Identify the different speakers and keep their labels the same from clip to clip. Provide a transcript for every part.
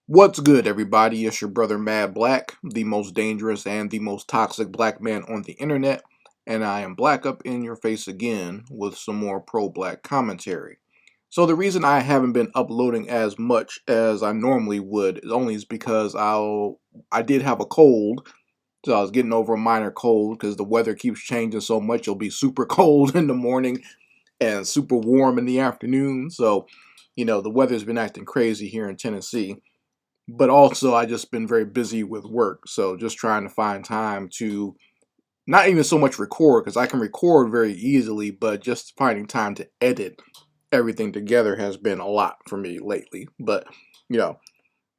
Speaker 1: What's good, everybody? It's your brother Mad Black, the most dangerous and the most toxic black man on the internet, and I am black up in your face again with some more pro-black commentary. So the reason I haven't been uploading as much as I normally would is only because I did have a cold, so I was getting over a minor cold because the weather keeps changing so much. It'll be super cold in the morning and super warm in the afternoon. So, the weather's been acting crazy here in Tennessee, but also I just been very busy with work. So just trying to find time to not even so much record, because I can record very easily, but just finding time to edit everything together has been a lot for me lately. But, you know,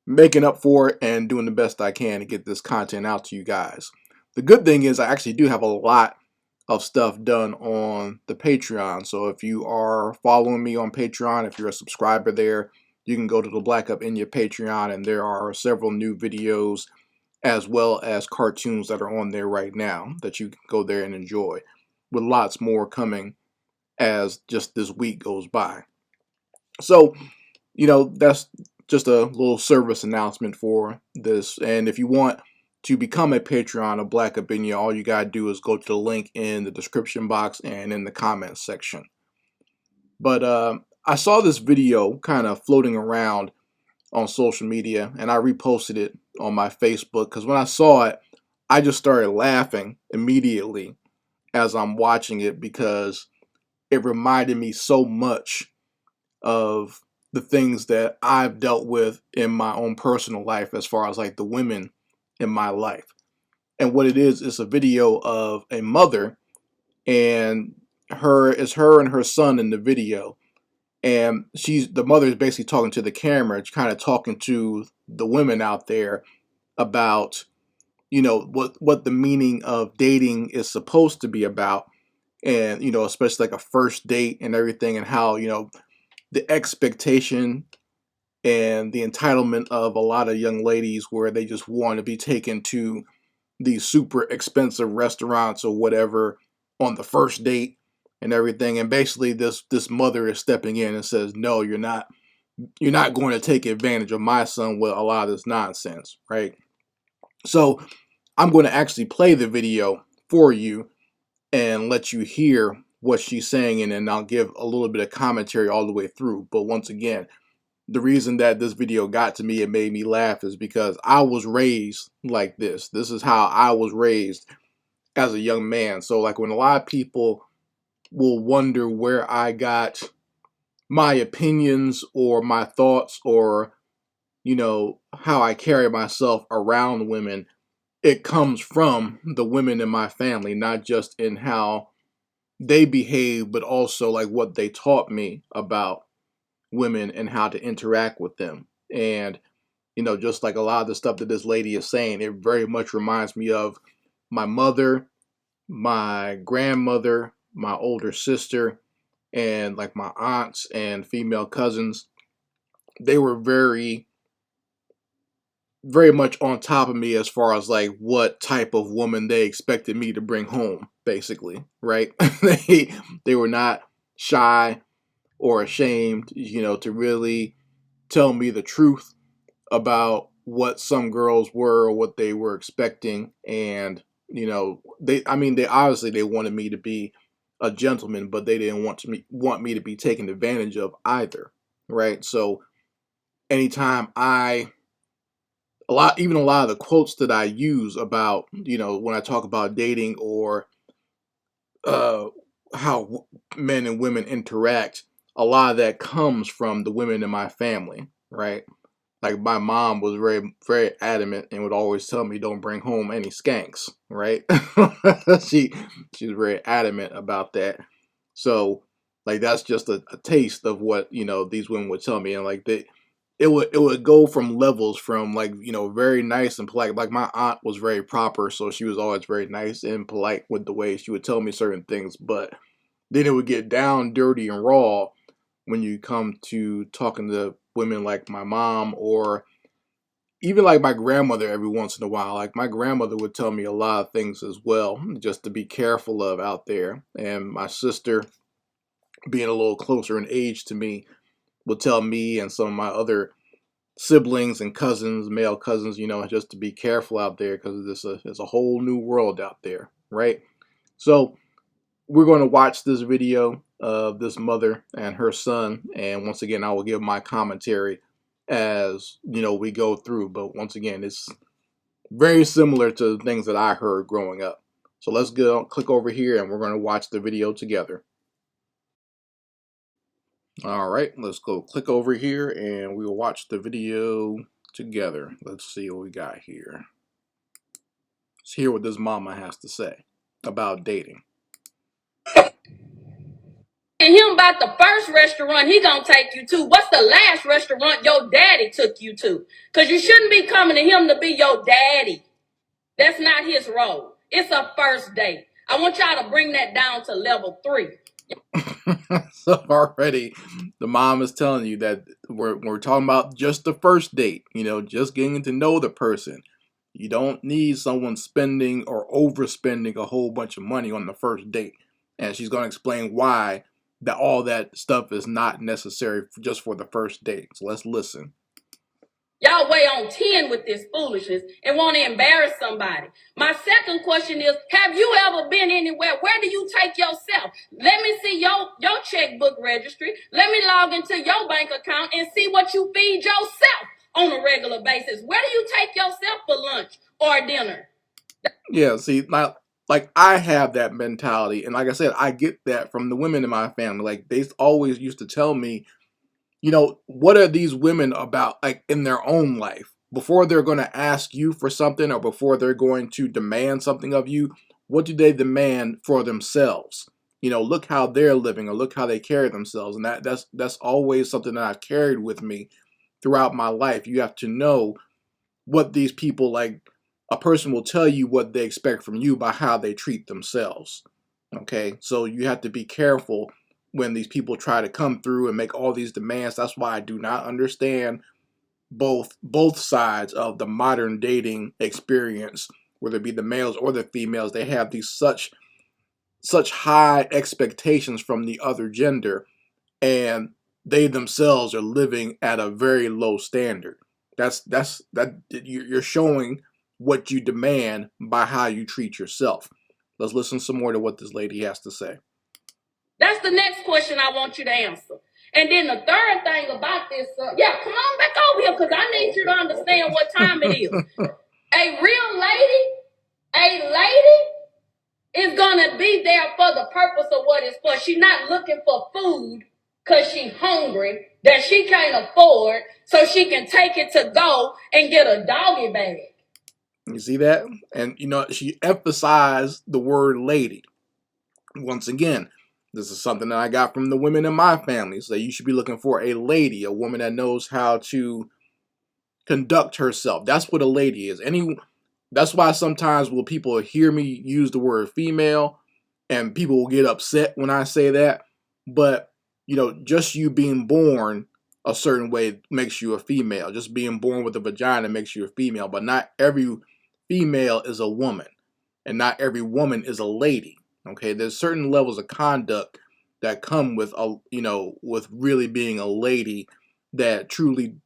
Speaker 1: making up for it and doing the best I can to get this content out to you guys. The good thing is I actually do have a lot of stuff done on the Patreon. So if you are following me on Patreon, if you're a subscriber there, you can go to the Black Up in your Patreon, and there are several new videos as well as cartoons that are on there right now that you can go there and enjoy, with lots more coming as just this week goes by. So, that's just a little service announcement for this. And if you want to become a Patreon of Black Opinion, all you gotta do is go to the link in the description box and in the comments section. But I saw this video kind of floating around on social media, and I reposted it on my Facebook because when I saw it, I just started laughing immediately as I'm watching it because it reminded me so much of the things that I've dealt with in my own personal life as far as like the women in my life. And what it is a video of a mother, and her and her son in the video. And the mother is basically talking to the camera, kind of talking to the women out there about, what the meaning of dating is supposed to be about. And, especially like a first date and everything, and how, the expectation and the entitlement of a lot of young ladies where they just want to be taken to these super expensive restaurants or whatever on the first date and everything. And basically this mother is stepping in and says, no, you're not going to take advantage of my son with a lot of this nonsense, right? So I'm going to actually play the video for you and let you hear what she's saying, and then I'll give a little bit of commentary all the way through. But once again, the reason that this video got to me and made me laugh is because I was raised like this. This is how I was raised as a young man. So like when a lot of people will wonder where I got my opinions or my thoughts or, how I carry myself around women, it comes from the women in my family, not just in how they behave, but also like what they taught me about women and how to interact with them. And, just like a lot of the stuff that this lady is saying, it very much reminds me of my mother, my grandmother, my older sister, and like my aunts and female cousins. They were very, very much on top of me as far as like what type of woman they expected me to bring home, basically, right? They were not shy or ashamed, to really tell me the truth about what some girls were or what they were expecting. And, they obviously they wanted me to be a gentleman, but they didn't want me to be taken advantage of either, right? So anytime even a lot of the quotes that I use about, when I talk about dating or uh, how men and women interact, a lot of that comes from the women in my family, right? Like my mom was very, very adamant and would always tell me, "Don't bring home any skanks," right? she she's very adamant about that. So, like that's just a taste of what these women would tell me, and like it would go from levels from like very nice and polite. Like my aunt was very proper, so she was always very nice and polite with the way she would tell me certain things. But then it would get down dirty and raw when you come to talking to women like my mom, or even like my grandmother every once in a while. Like my grandmother would tell me a lot of things as well, just to be careful of out there. And my sister, being a little closer in age to me, would tell me and some of my other siblings and cousins, male cousins, just to be careful out there because it's a whole new world out there, right? So we're going to watch this video of this mother and her son, and once again, I will give my commentary as we go through. But once again, it's very similar to the things that I heard growing up. So let's go click over here, and we're going to watch the video together. All right, let's go click over here, and we will watch the video together. Let's see what we got here. Let's hear what this mama has to say about dating.
Speaker 2: And him about the first restaurant he gonna take you to. What's the last restaurant your daddy took you to? Because you shouldn't be coming to him to be your daddy. That's not his role. It's a first date. I want y'all to bring that down to level 3.
Speaker 1: So already the mom is telling you that we're talking about just the first date, just getting to know the person. You don't need someone spending or overspending a whole bunch of money on the first date. And she's going to explain why that all that stuff is not necessary just for the first date. So let's listen.
Speaker 2: Y'all way on 10 with this foolishness and want to embarrass somebody. My second question is, have you ever been anywhere? Where do you take yourself? Let me see your checkbook registry. Let me log into your bank account and see what you feed yourself on a regular basis. Where do you take yourself for lunch or dinner?
Speaker 1: Yeah, see, like I have that mentality. And like I said, I get that from the women in my family. Like they always used to tell me, what are these women about, like in their own life? Before they're going to ask you for something or before they're going to demand something of you, what do they demand for themselves? Look how they're living or look how they carry themselves. And that's always something that I've carried with me throughout my life. You have to know what these people like. A person will tell you what they expect from you by how they treat themselves. Okay, so you have to be careful when these people try to come through and make all these demands. That's why I do not understand both sides of the modern dating experience, whether it be the males or the females. They have these such high expectations from the other gender, and they themselves are living at a very low standard. That you're showing what you demand by how you treat yourself. Let's listen some more to what this lady has to say.
Speaker 2: That's the next question I want you to answer. And then the third thing about this, come on back over here because I need you to understand what time it is. A real lady is going to be there for the purpose of what it's for. She's not looking for food because she's hungry that she can't afford so she can take it to go and get a doggy bag.
Speaker 1: You see that? And, she emphasized the word lady. Once again, this is something that I got from the women in my family. So you should be looking for a lady, a woman that knows how to conduct herself. That's what a lady is. That's why sometimes when people hear me use the word female, and people will get upset when I say that. But, just you being born a certain way makes you a female. Just being born with a vagina makes you a female. But not every female is a woman, and not every woman is a lady. Okay, there's certain levels of conduct that come with with really being a lady, that truly,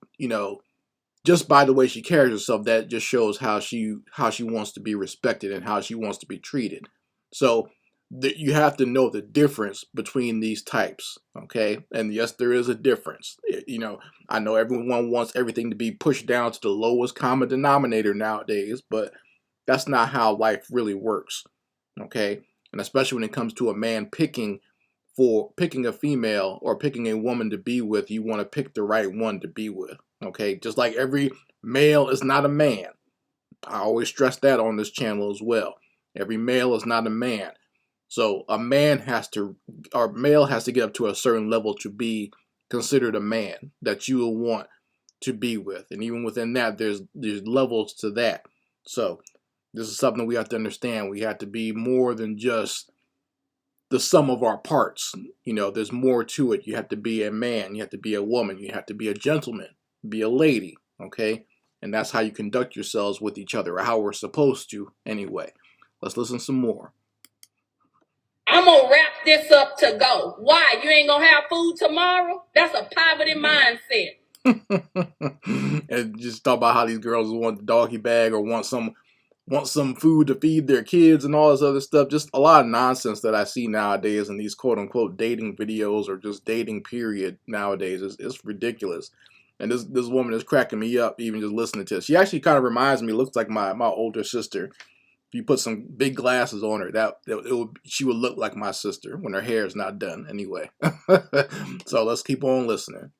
Speaker 1: just by the way she carries herself, that just shows how she wants to be respected and how she wants to be treated. So you have to know the difference between these types, okay? And yes, there is a difference. I know everyone wants everything to be pushed down to the lowest common denominator nowadays, but that's not how life really works, okay? And especially when it comes to a man picking a female or picking a woman to be with, you want to pick the right one to be with, okay? Just like every male is not a man. I always stress that on this channel as well. Every male is not a man. So a male has to get up to a certain level to be considered a man that you will want to be with. And even within that, there's levels to that. So this is something we have to understand. We have to be more than just the sum of our parts. There's more to it. You have to be a man. You have to be a woman. You have to be a gentleman. Be a lady. Okay? And that's how you conduct yourselves with each other, or how we're supposed to anyway. Let's listen some more.
Speaker 2: I'm going to wrap this up to go. Why? You ain't going to have food tomorrow? That's a poverty mindset.
Speaker 1: And just talk about how these girls want the doggy bag or want some food to feed their kids and all this other stuff. Just a lot of nonsense that I see nowadays in these quote unquote dating videos or just dating period nowadays. It's ridiculous. And this woman is cracking me up even just listening to it. She actually kind of reminds me, looks like my older sister. If you put some big glasses on her, she would look like my sister when her hair is not done anyway. So let's keep on listening.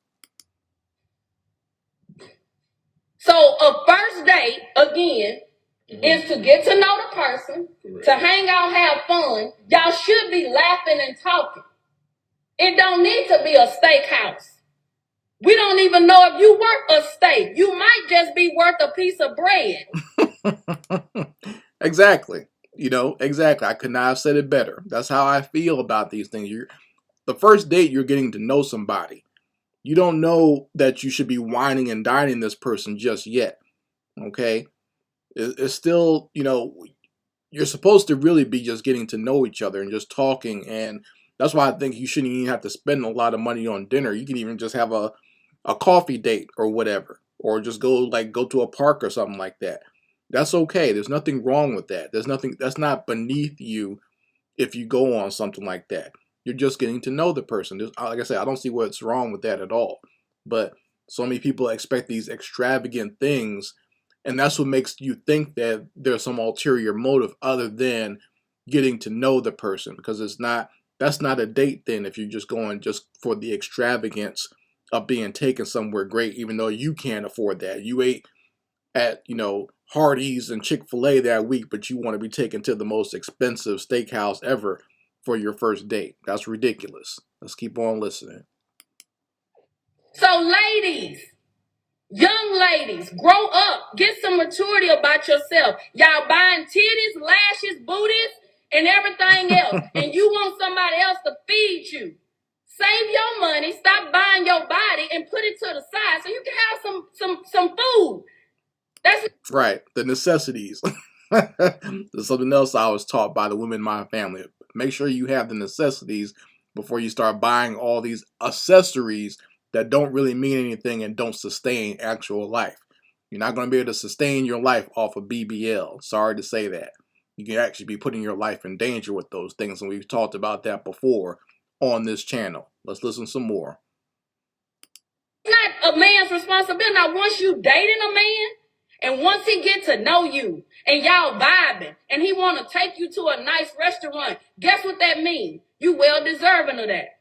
Speaker 2: So a first date, again, is to get to know the person, to hang out, have fun. Y'all should be laughing and talking. It don't need to be a steakhouse. We don't even know if you worth a steak. You might just be worth a piece of bread.
Speaker 1: Exactly. Exactly. I could not have said it better. That's how I feel about these things. The first date, you're getting to know somebody. You don't know that you should be whining and dining this person just yet. Okay? It's still, you're supposed to really be just getting to know each other and just talking. And that's why I think you shouldn't even have to spend a lot of money on dinner. You can even just have a coffee date or whatever. Or just go to a park or something like that. That's okay. There's nothing wrong with that. That's not beneath you if you go on something like that. You're just getting to know the person. Like I said, I don't see what's wrong with that at all. But so many people expect these extravagant things, and that's what makes you think that there's some ulterior motive other than getting to know the person, because that's not a date then if you're just going just for the extravagance of being taken somewhere great, even though you can't afford that. You ate at, Hardee's and Chick-fil-A that week, but you want to be taken to the most expensive steakhouse ever for your first date. That's ridiculous. Let's keep on listening.
Speaker 2: So ladies, young ladies, grow up. Get some maturity about yourself. Y'all buying titties, lashes, booties, and everything else. And you want somebody else to feed you. Save your money, stop buying your body, and put it to the side so you can have some food. That's
Speaker 1: right. The necessities. There's something else I was taught by the women in my family. Make sure you have the necessities before you start buying all these accessories that don't really mean anything and don't sustain actual life. You're not going to be able to sustain your life off of BBL. Sorry to say that. You can actually be putting your life in danger with those things, and we've talked about that before on this channel. Let's listen some more.
Speaker 2: It's not a man's responsibility. Now, once you dating a man, and once he get to know you, and y'all vibing, and he want to take you to a nice restaurant, guess what that means? You well deserving of that.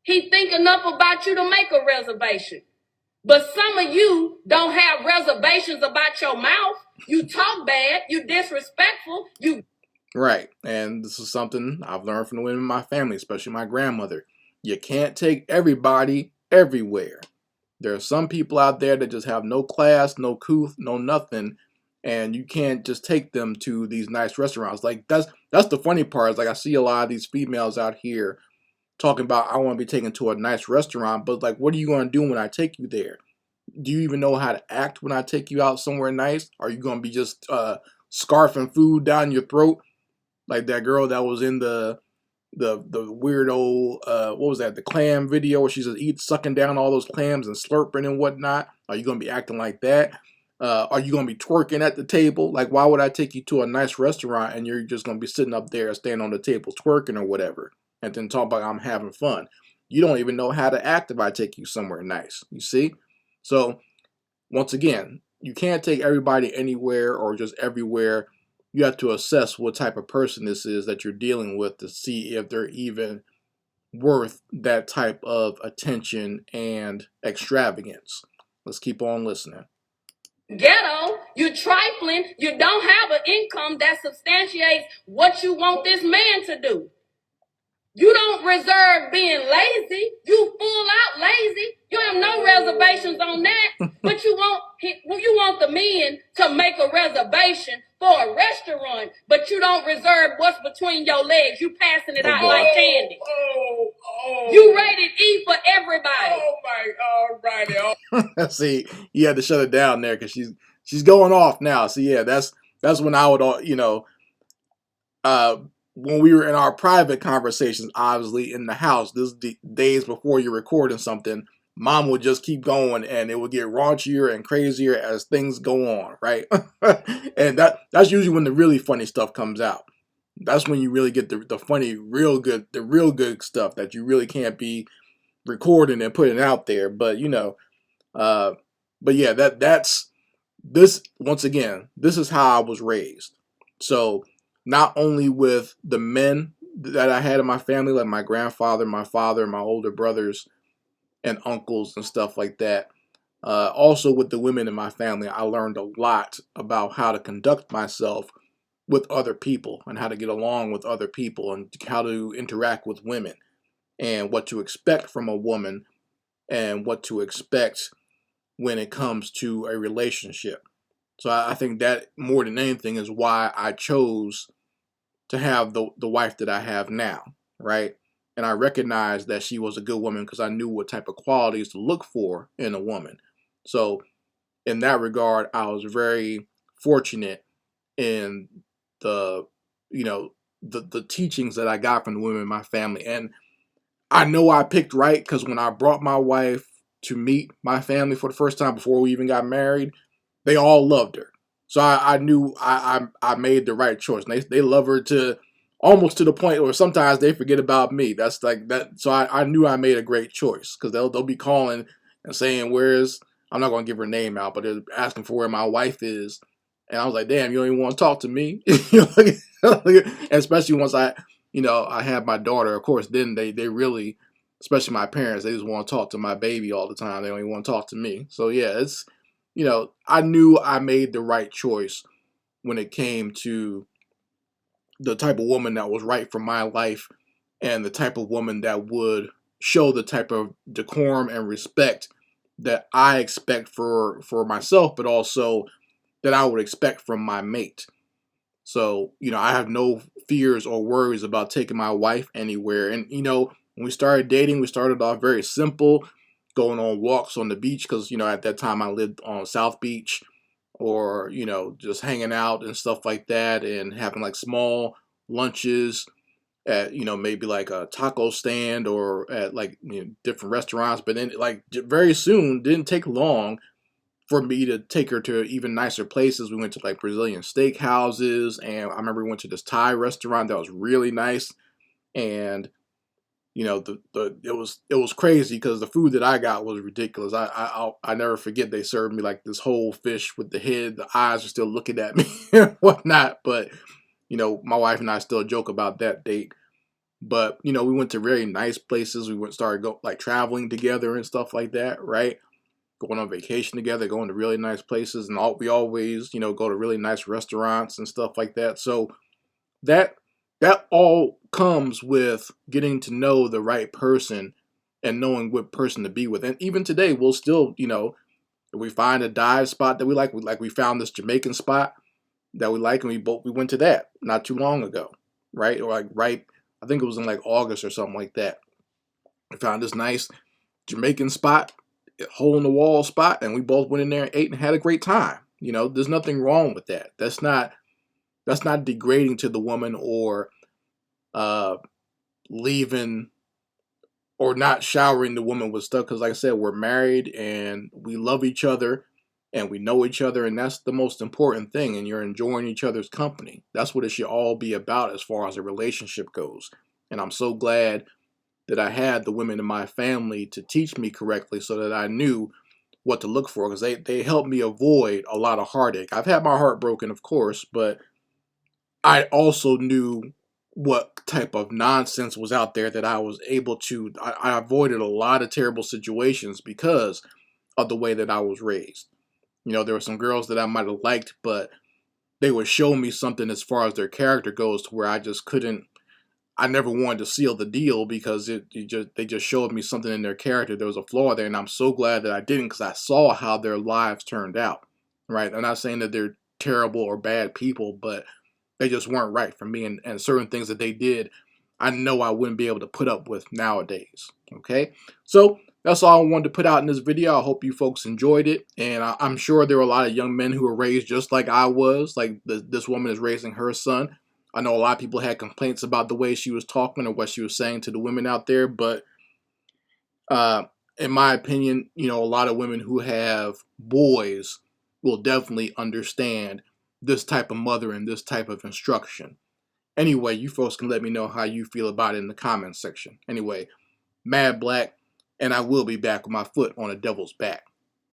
Speaker 2: He think enough about you to make a reservation. But some of you don't have reservations about your mouth. You talk bad. You disrespectful.
Speaker 1: Right. And this is something I've learned from the women in my family, especially my grandmother. You can't take everybody everywhere. There are some people out there that just have no class, no couth, no nothing, and you can't just take them to these nice restaurants. Like that's the funny part. Is like I see a lot of these females out here talking about I want to be taken to a nice restaurant, but like, what are you going to do when I take you there? Do you even know how to act when I take you out somewhere nice? Are you going to be just scarfing food down your throat like that girl that was in the weirdo what was that, the clam video where she's just sucking down all those clams and slurping and whatnot? Are you gonna be acting like that? Are you gonna be twerking at the table? Like, why would I take you to a nice restaurant and you're just gonna be sitting up there standing on the table twerking or whatever, and then talk about I'm having fun? You don't even know how to act if I take you somewhere nice. You see? So once again, you can't take everybody anywhere or just everywhere. You have to assess what type of person this is that you're dealing with to see if they're even worth that type of attention and extravagance. Let's keep on listening.
Speaker 2: Ghetto, you trifling, you don't have an income that substantiates what you want this man to do. You don't reserve being lazy. You full out lazy. You have no reservations on that. But you want the men to make a reservation for a restaurant, but you don't reserve what's between your legs. You passing it out like candy. You rated E for everybody. Oh my, all right.
Speaker 1: See, you had to shut it down there because she's going off now. So yeah, that's when I would, when we were in our private conversations, obviously in the house, this is the days before you're recording something, mom would just keep going, and it would get raunchier and crazier as things go on, right? And that's usually when the really funny stuff comes out. That's when you really get the funny, the real good stuff that you really can't be recording and putting out there. But uh, but yeah, that's this once again. This is how I was raised. So not only with the men that I had in my family, like my grandfather, my father, my older brothers and uncles and stuff like that. Also with the women in my family, I learned a lot about how to conduct myself with other people and how to get along with other people and how to interact with women and what to expect from a woman and what to expect when it comes to a relationship. So I think that more than anything is why I chose to have the wife that I have now, right? And I recognized that she was a good woman because I knew what type of qualities to look for in a woman. So in that regard, I was very fortunate in the the teachings that I got from the women in my family. And I know I picked right because when I brought my wife to meet my family for the first time before we even got married, they all loved her. So I knew I made the right choice. And they love her to almost to the point where sometimes they forget about me. That's like that. So I knew I made a great choice because they'll be calling and saying, "Where's?" I'm not gonna give her name out, but they're asking for where my wife is. And I was like, "Damn, you don't even want to talk to me." And especially once I had my daughter. Of course, then they really, especially my parents, they just want to talk to my baby all the time. They don't even want to talk to me. So yeah, it's I knew I made the right choice when it came to the type of woman that was right for my life and the type of woman that would show the type of decorum and respect that I expect for myself, but also that I would expect from my mate. So, I have no fears or worries about taking my wife anywhere. And, when we started dating, we started off very simple, going on walks on the beach because, at that time I lived on South Beach or, just hanging out and stuff like that and having like small lunches at, maybe like a taco stand or at like different restaurants. But then, like, very soon, didn't take long for me to take her to even nicer places. We went to like Brazilian steak houses, and I remember we went to this Thai restaurant that was really nice. And it was crazy because the food that I got was ridiculous. I never forget they served me like this whole fish with the head. The eyes are still looking at me and whatnot. But my wife and I still joke about that date. But we went to very nice places. Started like traveling together and stuff like that, right? Going on vacation together, going to really nice places, and we always, go to really nice restaurants and stuff like that. So that that all comes with getting to know the right person and knowing what person to be with. And even today, we'll still, if we find a dive spot that we found this Jamaican spot that we like, and we went to that not too long ago, right? Or like right, I think it was in like August or something like that. We found this nice Jamaican spot, hole in the wall spot, and we both went in there and ate and had a great time. There's nothing wrong with that. That's not degrading to the woman or uh, leaving or not showering the woman with stuff. Because like I said, we're married and we love each other and we know each other, and that's the most important thing. And you're enjoying each other's company. That's what it should all be about as far as a relationship goes. And I'm so glad that I had the women in my family to teach me correctly so that I knew what to look for, because they helped me avoid a lot of heartache. I've had my heart broken, of course, but I also knew what type of nonsense was out there that I was able to, I avoided a lot of terrible situations because of the way that I was raised. There were some girls that I might have liked, but they would show me something as far as their character goes to where I just couldn't, I never wanted to seal the deal because they just showed me something in their character. There was a flaw there, and I'm so glad that I didn't because I saw how their lives turned out. Right? I'm not saying that they're terrible or bad people, but they just weren't right for me, and certain things that they did, I know I wouldn't be able to put up with nowadays. Okay, so that's all I wanted to put out in this video. I hope you folks enjoyed it, and I'm sure there were a lot of young men who were raised just like I was, like this woman is raising her son. I know a lot of people had complaints about the way she was talking or what she was saying to the women out there, but in my opinion, a lot of women who have boys will definitely understand this type of mother and this type of instruction. Anyway, you folks can let me know how you feel about it in the comments section. Anyway, Mad Black, and I will be back with my foot on a devil's back.